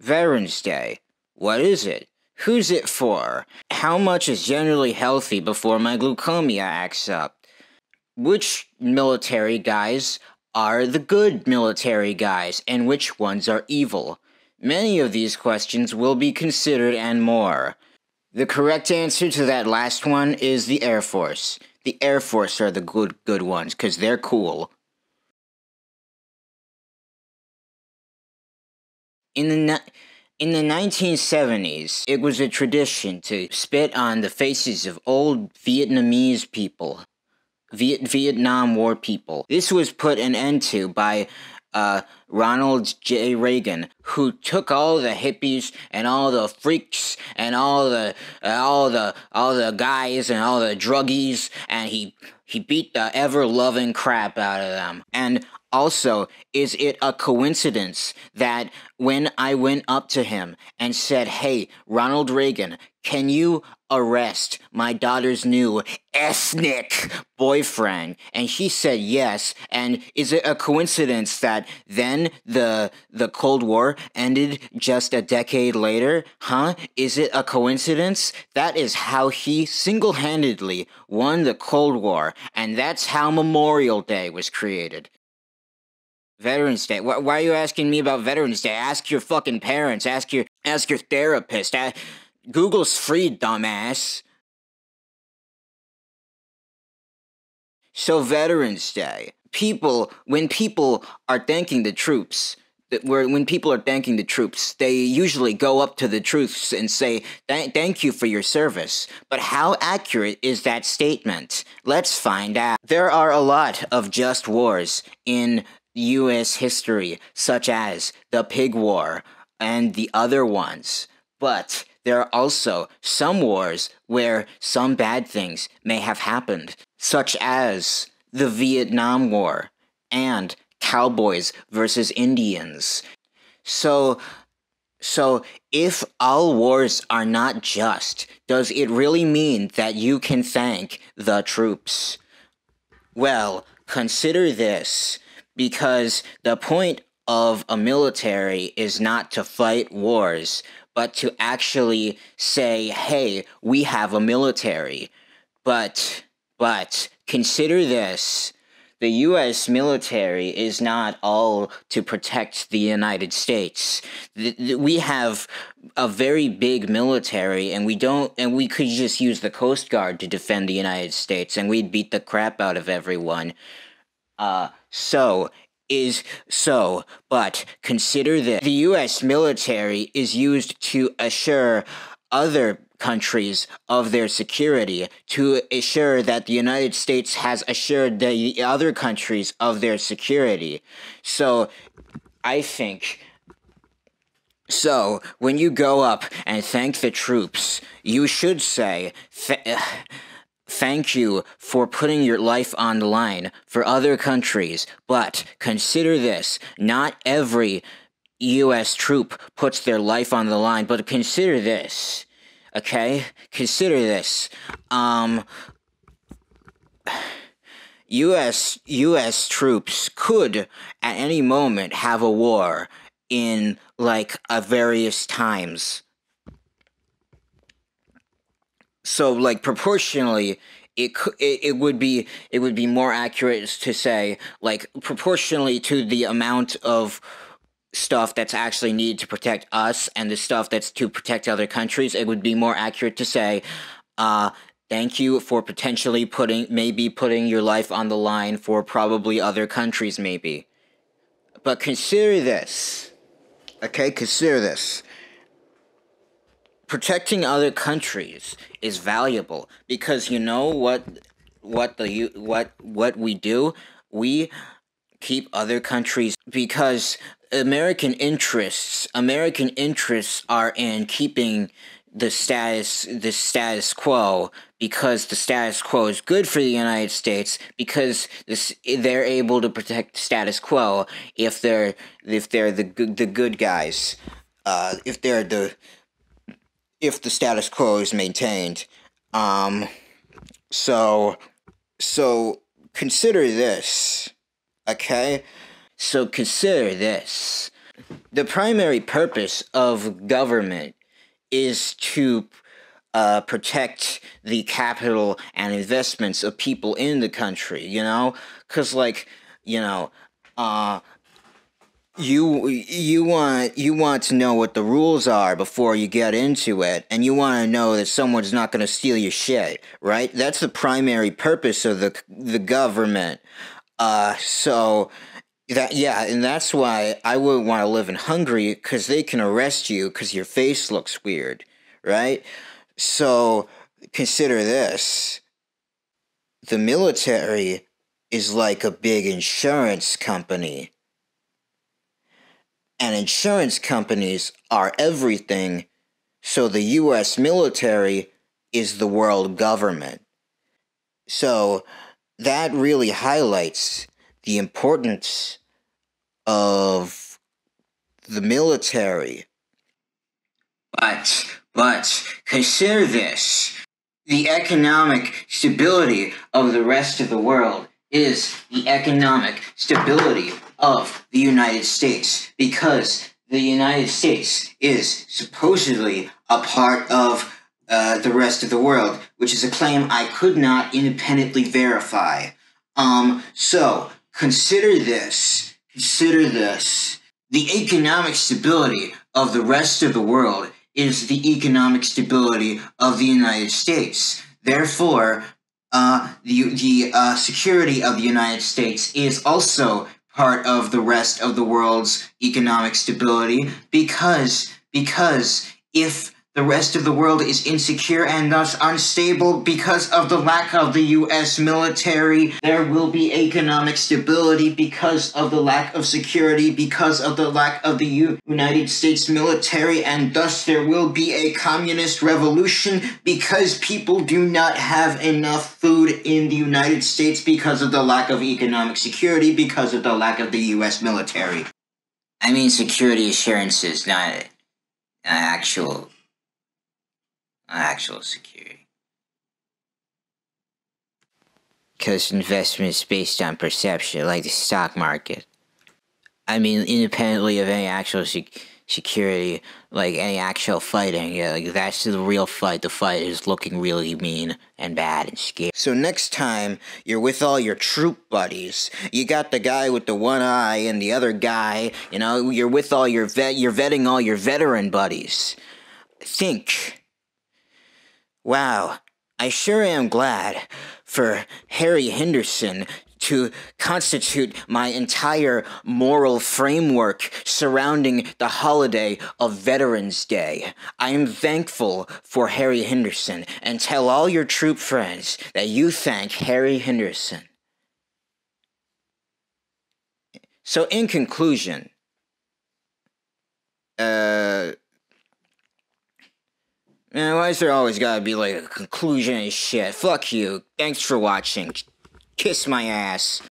Veterans Day. What is it? Who's it for? How much is generally healthy before my glucemia acts up? Which military guys are the good military guys, and which ones are evil? Many of these questions will be considered and more. The correct answer to that last one is the Air Force. The Air Force are the good ones, because they're cool. In the 1970s, it was a tradition to spit on the faces of old Vietnamese people. Vietnam War people. This was put an end to by Ronald J. Reagan, who took all the hippies and all the freaks and all the guys and all the druggies, and he beat the ever-loving crap out of them. And also, is it a coincidence that when I went up to him and said, "Hey, Ronald Reagan, can you arrest my daughter's new ethnic boyfriend?" And he said yes. And is it a coincidence that then the Cold War ended just a decade later? Huh? Is it a coincidence? That is how he single-handedly won the Cold War, and that's how Memorial Day was created. Veterans Day. Why are you asking me about Veterans Day? Ask your fucking parents. Ask your therapist. Google's free, dumbass. So Veterans Day. When people are thanking the troops, they usually go up to the troops and say, thank you for your service. But how accurate is that statement? Let's find out. There are a lot of just wars in U.S. history, such as the Pig War and the other ones. But there are also some wars where some bad things may have happened, such as the Vietnam War and cowboys versus Indians. So if all wars are not just, does it really mean that you can thank the troops? Well, consider this. Because the point of a military is not to fight wars, but to actually say, hey, we have a military. But consider this. The U.S. military is not all to protect the United States. We have a very big military, and we could just use the Coast Guard to defend the United States, and we'd beat the crap out of everyone. But consider this. The U.S. military is used to assure other countries of their security, to assure that the United States has assured the other countries of their security. So, when you go up and thank the troops, you should say, thank you for putting your life on the line for other countries, but consider this, not every U.S. troop puts their life on the line, but consider this, okay? Consider this, U.S. troops could, at any moment, have a war in, various times. So, proportionally, it would be more accurate to say, proportionally to the amount of stuff that's actually needed to protect us and the stuff that's to protect other countries, it would be more accurate to say, thank you for potentially putting your life on the line for probably other countries, maybe. But consider this. Okay, consider this. Protecting other countries is valuable because you know what we do? We keep other countries because American interests are in keeping the status quo, because the status quo is good for the United States, because they're able to protect the status quo if they're the good guys, if the status quo is maintained. So consider this, okay? So consider this. The primary purpose of government is to protect the capital and investments of people in the country, you know? Because, like, you know, you want to know what the rules are before you get into it, and you want to know that someone's not going to steal your shit, right? That's the primary purpose of the government. So that, yeah, and that's why I wouldn't want to live in Hungary, because they can arrest you because your face looks weird, right? So consider this: the military is like a big insurance company. And insurance companies are everything, so the US military is the world government. So that really highlights the importance of the military. But, consider this. The economic stability of the rest of the world is the economic stability of the United States, because the United States is supposedly a part of the rest of the world, which is a claim I could not independently verify. So, consider this. Consider this. The economic stability of the rest of the world is the economic stability of the United States. Therefore, the security of the United States is also part of the rest of the world's economic stability, because if the rest of the world is insecure and thus unstable because of the lack of the U.S. military, there will be economic stability because of the lack of security, because of the lack of the United States military, and thus there will be a communist revolution because people do not have enough food in the United States because of the lack of economic security, because of the lack of the U.S. military. I mean security assurances, not actual security. Because investment is based on perception, like the stock market. I mean, independently of any actual security, like any actual fighting, yeah, like that's the real fight. The fight is looking really mean and bad and scary. So next time you're with all your troop buddies, you got the guy with the one eye and the other guy, you know, you're with all you're vetting all your veteran buddies. Think. Wow, I sure am glad for Harry Hinderson to constitute my entire moral framework surrounding the holiday of Veterans Day. I am thankful for Harry Hinderson, and tell all your troop friends that you thank Harry Hinderson. So in conclusion, man, why is there always gotta be like a conclusion and shit? Fuck you. Thanks for watching. Kiss my ass.